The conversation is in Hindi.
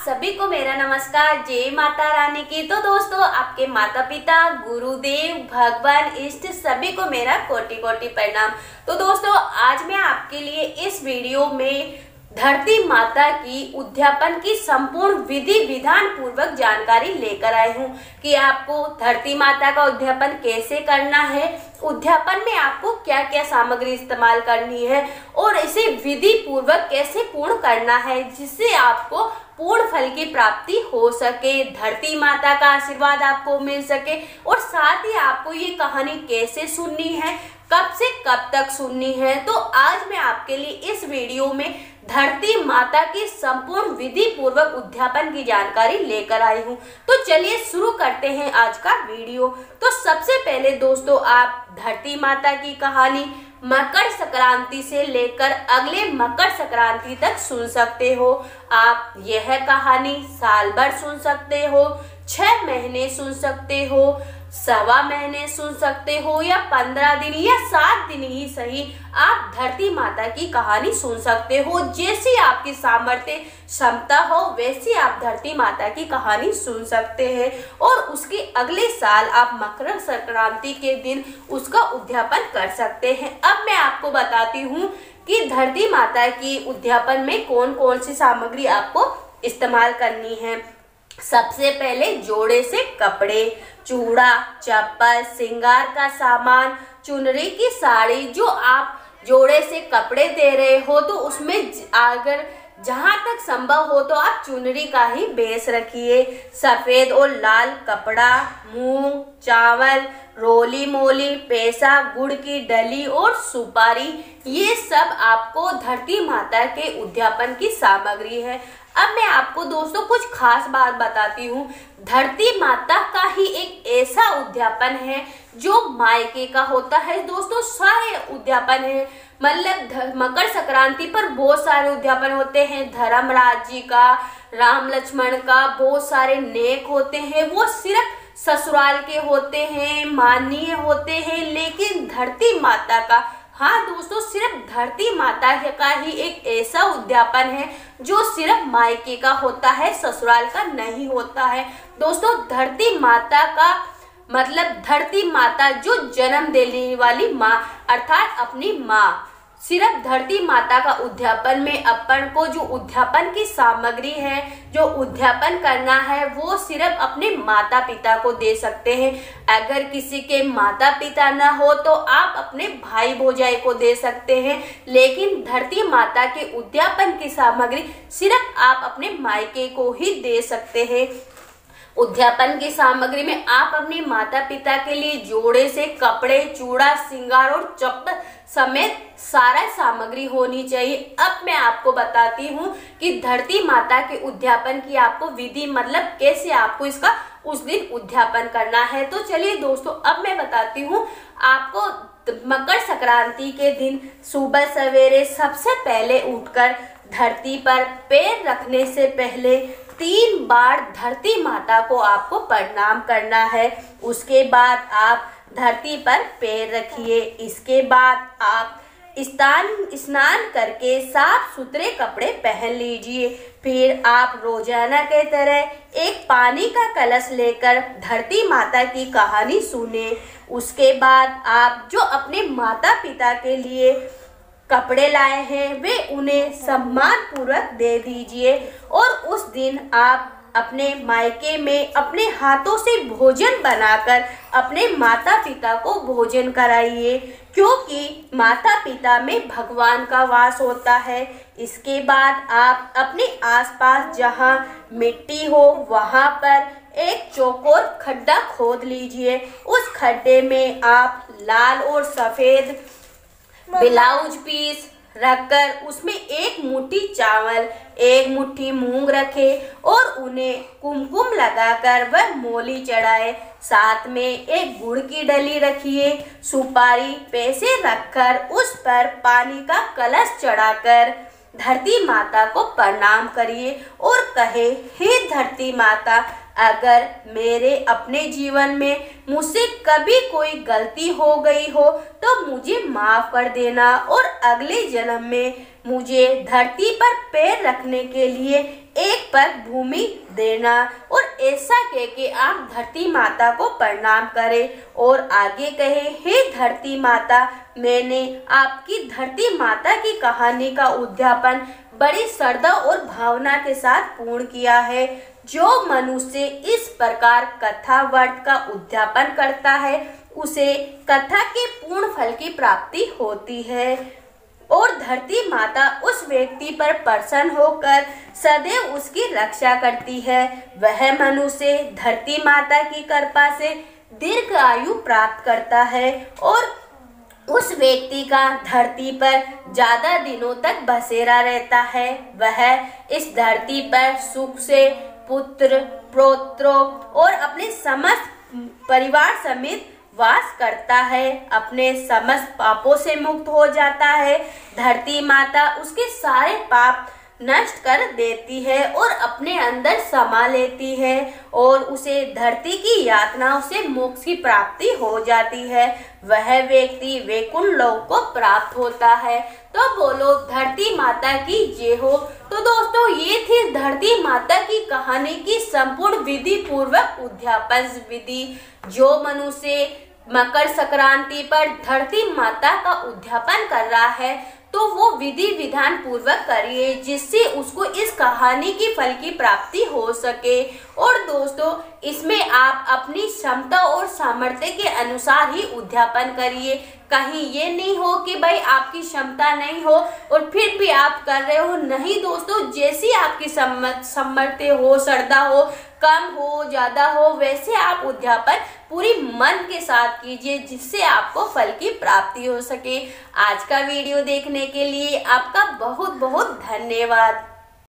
सभी को मेरा नमस्कार, जय माता रानी की। तो दोस्तों, आपके माता पिता, गुरुदेव, भगवान, इष्ट सभी को मेरा कोटि कोटि प्रणाम। तो दोस्तों, आज मैं आपके लिए इस वीडियो में धरती माता की उद्यापन की संपूर्ण विधि विधान पूर्वक जानकारी लेकर आई हूँ कि आपको धरती माता का उद्यापन कैसे करना है, उद्यापन में आपको क्या क्या सामग्री इस्तेमाल करनी है और इसे विधि पूर्वक कैसे पूर्ण करना है जिससे आपको पूर्ण फल की प्राप्ति हो सके, धरती माता का आशीर्वाद आपको मिल सके। और साथ ही आपको ये कहानी कैसे सुननी है, कब से कब तक सुननी है। तो आज मैं आपके लिए इस वीडियो में धरती माता की संपूर्ण विधि पूर्वक उद्यापन की जानकारी लेकर आई हूँ। तो चलिए शुरू करते हैं आज का वीडियो। तो सबसे पहले दोस्तों, आप धरती माता की कहानी मकर संक्रांति से लेकर अगले मकर संक्रांति तक सुन सकते हो। आप यह कहानी साल भर सुन सकते हो, 6 महीने सुन सकते हो, सवा महीने सुन सकते हो या 15 दिन या 7 दिन ही सही, आप धरती माता की कहानी सुन सकते हो। जैसी आपकी सामर्थ्य क्षमता हो वैसी आप धरती माता की कहानी सुन सकते हैं और उसके अगले साल आप मकर संक्रांति के दिन उसका उद्यापन कर सकते हैं। अब मैं आपको बताती हूँ कि धरती माता की उद्यापन में कौन कौन सी सामग्री आपको इस्तेमाल करनी है। सबसे पहले जोड़े से कपड़े, चूड़ा, चप्पल, श्रृंगार का सामान, चुनरी की साड़ी। जो आप जोड़े से कपड़े दे रहे हो तो उसमें अगर जहां तक संभव हो तो आप चुनरी का ही बेस रखिए। सफेद और लाल कपड़ा, मूंग, चावल, रोली मोली, पैसा, गुड़ की डली और सुपारी, ये सब आपको धरती माता के उद्यापन की सामग्री है। अब मैं आपको दोस्तों कुछ खास बात बताती हूँ। धरती माता का ही एक ऐसा उद्यापन है जो मायके का होता है। दोस्तों, सारे उद्यापन है, मतलब मकर संक्रांति पर बहुत सारे उद्यापन होते हैं। धर्मराज जी का, राम लक्ष्मण का, बहुत सारे नेक होते हैं, वो सिर्फ ससुराल के होते हैं, माननीय होते हैं। लेकिन धरती माता का, हाँ दोस्तों, सिर्फ धरती माता का ही एक ऐसा उद्यापन है जो सिर्फ मायके का होता है, ससुराल का नहीं होता है। दोस्तों, धरती माता का मतलब धरती माता जो जन्म देने वाली माँ अर्थात अपनी माँ, सिर्फ धरती माता का उद्यापन में अपन को जो उद्यापन की सामग्री है, जो उद्यापन करना है, वो सिर्फ अपने माता पिता को दे सकते हैं। अगर किसी के माता पिता न हो तो आप अपने भाई भौजाई को दे सकते हैं, लेकिन धरती माता के उद्यापन की सामग्री सिर्फ आप अपने मायके को ही दे सकते हैं। उद्यापन की सामग्री में आप अपने माता पिता के लिए जोड़े से कपड़े, चूड़ा, श्रृंगार और चप्पल समेत सारा सामग्री होनी चाहिए। अब मैं आपको बताती हूँ कि धरती माता के उद्यापन की आपको विधि, मतलब कैसे आपको इसका उस दिन उद्यापन करना है। तो चलिए दोस्तों, अब मैं बताती हूँ आपको। मकर संक्रांति के दिन सुबह सवेरे सबसे पहले उठकर धरती पर पैर रखने से पहले 3 बार धरती माता को आपको प्रणाम करना है। उसके बाद आप धरती पर पैर रखिए। इसके बाद आप स्नान करके साफ सुथरे कपड़े पहन लीजिए। फिर आप रोजाना के तरह एक पानी का कलश लेकर धरती माता की कहानी सुने। उसके बाद आप जो अपने माता पिता के लिए कपड़े लाए हैं वे उन्हें सम्मान पूर्वक दे दीजिए और उस दिन आप अपने मायके में अपने हाथों से भोजन बनाकर अपने माता पिता को भोजन कराइए, क्योंकि माता पिता में भगवान का वास होता है। इसके बाद आप अपने आसपास जहां मिट्टी हो वहां पर एक चौकोर खड्डा खोद लीजिए। उस खड्डे में आप लाल और सफेद ब्लाउज पीस रखकर उसमें 1 मुट्ठी चावल, 1 मुट्ठी मूंग रखे और उन्हें कुमकुम लगाकर वह मोली चढ़ाए। साथ में एक गुड़ की डली रखिए, सुपारी, पैसे रखकर उस पर पानी का कलश चढ़ाकर धरती माता को प्रणाम करिए और कहे, हे धरती माता, अगर मेरे अपने जीवन में मुझसे कभी कोई गलती हो गई हो तो मुझे माफ कर देना और अगले जन्म में मुझे धरती पर पैर रखने के लिए एक पग भूमि देना। और ऐसा कह के आप धरती माता को प्रणाम करें और आगे कहे, हे धरती माता, मैंने आपकी धरती माता की कहानी का उद्यापन बड़ी श्रद्धा और भावना के साथ पूर्ण किया है। जो मनुष्य इस प्रकार कथा वर्त का उद्यापन करता है उसे कथा के पूर्ण फल की प्राप्ति होती है और धरती माता उस व्यक्ति पर प्रसन्न होकर सदैव उसकी रक्षा करती है। वह मनुष्य धरती माता की कृपा से दीर्घ आयु प्राप्त करता है और उस व्यक्ति का धरती पर ज्यादा दिनों तक बसेरा रहता है। वह इस धरती पर सुख से पुत्र पौत्रों और अपने समस्त परिवार समेत वास करता है, अपने समस्त पापों से मुक्त हो जाता है। धरती माता उसके सारे पाप नष्ट कर देती है और अपने अंदर समा लेती है और उसे धरती की यातनाओं से मोक्ष की प्राप्ति हो जाती है। वह व्यक्ति वैकुंठ लोक को प्राप्त होता है। तो बोलो धरती माता की जय हो। तो दोस्तों, ये थी धरती माता की कहानी की संपूर्ण विधि पूर्वक उद्यापन विधि। जो मनुष्य मकर संक्रांति पर धरती माता का उद्यापन कर रहा है तो वो विधि विधान पूर्वक करिए, जिससे उसको इस कहानी की फल की प्राप्ति हो सके। और दोस्तों, इसमें आप अपनी क्षमता और सामर्थ्य के अनुसार ही उद्यापन करिए। कहीं ये नहीं हो कि भाई आपकी क्षमता नहीं हो और फिर भी आप कर रहे हो। नहीं दोस्तों, जैसी आपकी सामर्थ्य हो, श्रद्धा हो, कम हो ज्यादा हो, वैसे आप उद्यापन पूरी मन के साथ कीजिए, जिससे आपको फल की प्राप्ति हो सके। आज का वीडियो देखने के लिए आपका बहुत बहुत धन्यवाद।